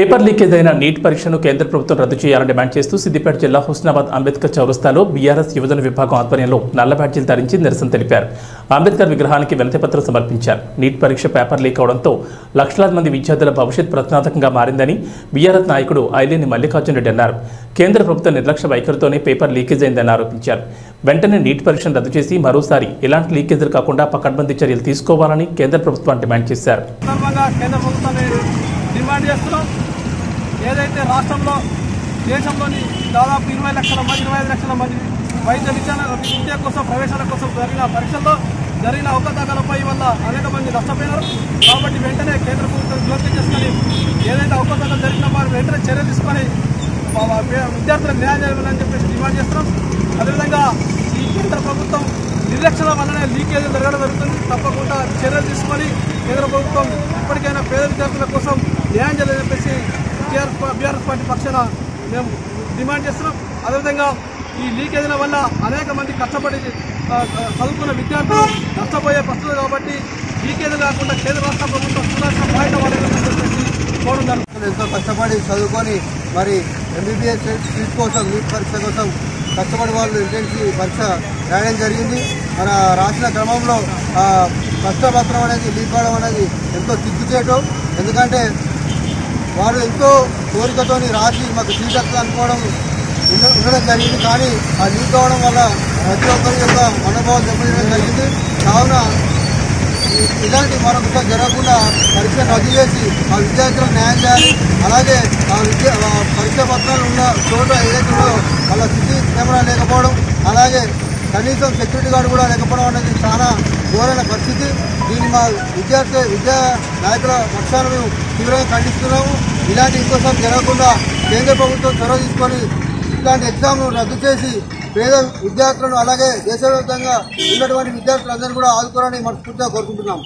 Paper leakage అయిన neat పరీక్షను కేంద్ర ప్రభుత్వం రద్దు చేయాలని డిమాండ్ చేస్తూ సిద్దిపేట జిల్లా హుస్నాబాద్ అంబేద్కర్ చౌరస్తాలో బీఆర్ఎస్ యువజన విభాగం ఆధ్వర్యంలో నల్ల బ్యాడ్జీలు ధరించి నిరసన తెలిపారు. అంబేద్కర్ విగ్రహానికి వినతిపత్రం సమర్పించారు. నీట్ పరీక్ష పేపర్ లీక్ అవడంతో లక్షలాది మంది విద్యార్థుల భవిష్యత్ ప్రశ్నార్థకంగా మారిందని బీఆర్ఎస్ నాయకుడు ఐలేని మల్లికార్జున రెడ్డి అన్నారు. కేంద్ర ప్రభుత్వ నిర్లక్ష్య వైఖరితోనే పేపర్ లీకేజ్ అయిందని ఆరోపించారు. వెంటనే నీట్ పరీక్షను రద్దు చేసి మరోసారి ఇలాంటి లీకేజీలు కాకుండా పకడ్బందీ చర్యలు తీసుకోవాలని కేంద్ర ప్రభుత్వాన్ని డిమాండ్ చేశారు. డిమాండ్ చేస్తున్నాం. ఏదైతే రాష్ట్రంలో దేశంలోని దాదాపు 20 లక్షల మంది 25 లక్షల మంది వైద్య విద్య కోసం ప్రవేశాల కోసం జరిగిన పరీక్షల్లో జరిగిన అవకతవకలపై వల్ల అనేక మంది నష్టపోయినారు. కాబట్టి వెంటనే కేంద్ర ప్రభుత్వం జోక్యం చేసుకొని ఏదైతే అవకతవకలు జరిగినా వారు వెంటనే చర్యలు తీసుకొని విద్యార్థులకు న్యాయం చేయాలని చెప్పేసి డిమాండ్ చేస్తున్నాం. అదేవిధంగా ఈ కేంద్ర ప్రభుత్వం నిర్లక్ష్యం వల్లనే లీకేజీలు జరగడం జరుగుతుంది. తప్పకుండా చర్యలు తీసుకొని కేంద్ర ప్రభుత్వం ఇప్పటికైనా పేద విద్యార్థుల కోసం న్యాయం చేయాలని చెప్పేసి బీఆర్ఎస్ పార్టీ పక్షాన మేము డిమాండ్ చేస్తున్నాం. అదేవిధంగా ఈ లీకేజీల వల్ల అనేక మంది కష్టపడి చదువుకున్న విద్యార్థులు నష్టపోయే పరిస్థితులు కాబట్టి లీకేజీలు కాకుండా కేంద్ర రాష్ట్ర ప్రభుత్వం చూడాల్సిన బాధ్యత వాళ్ళని చెప్పేసి కోవడం జరుగుతుంది. ఎంతో కష్టపడి చదువుకొని మరి ఎంబీబీఎస్ సీట్ కోసం నీట్ పరీక్ష కోసం కష్టపడి వాళ్ళు ఇంటెన్సీ పరీక్ష రాయడం జరిగింది. మన రాసిన క్రమంలో ప్రశ్నపత్రం అనేది లీక్ అవడం అనేది ఎంతో సిగ్గుచేయటం. ఎందుకంటే వారు ఎంతో కోరికతోని రాసి మాకు సీట్ వస్తుంది అనుకోవడం ఉండడం జరిగింది. కానీ ఆ లీక్ అవడం వల్ల ప్రతి ఒక్కరి యొక్క మనోభావం దెబ్బతీయడం జరిగింది. కావున ఇలాంటి మరొకసారి జరగకుండా పరీక్ష రద్దు చేసి ఆ విద్యార్థులకు న్యాయం చేయాలి. అలాగే ఆ పరీక్ష పత్రాలు ఉన్న చోట ఏదైతే ఉందో వాళ్ళ సిసి కెమెరా లేకపోవడం, అలాగే కనీసం సెక్యూరిటీ గార్డు కూడా లేకపోవడం అనేది చాలా ఘోరమైన పరిస్థితి. దీన్ని మా విద్యా నాయకుల పక్షాన మేము తీవ్రంగా ఖండిస్తున్నాము. ఇలాంటి ఇంకోసారి జరగకుండా కేంద్ర ప్రభుత్వం చొరవ తీసుకొని ఇలాంటి ఎగ్జామ్ను రద్దు చేసి పేద విద్యార్థులను అలాగే దేశవ్యాప్తంగా ఉన్నటువంటి విద్యార్థులందరినీ కూడా ఆదుకోవాలని మనస్ఫూర్తిగా కోరుకుంటున్నాము.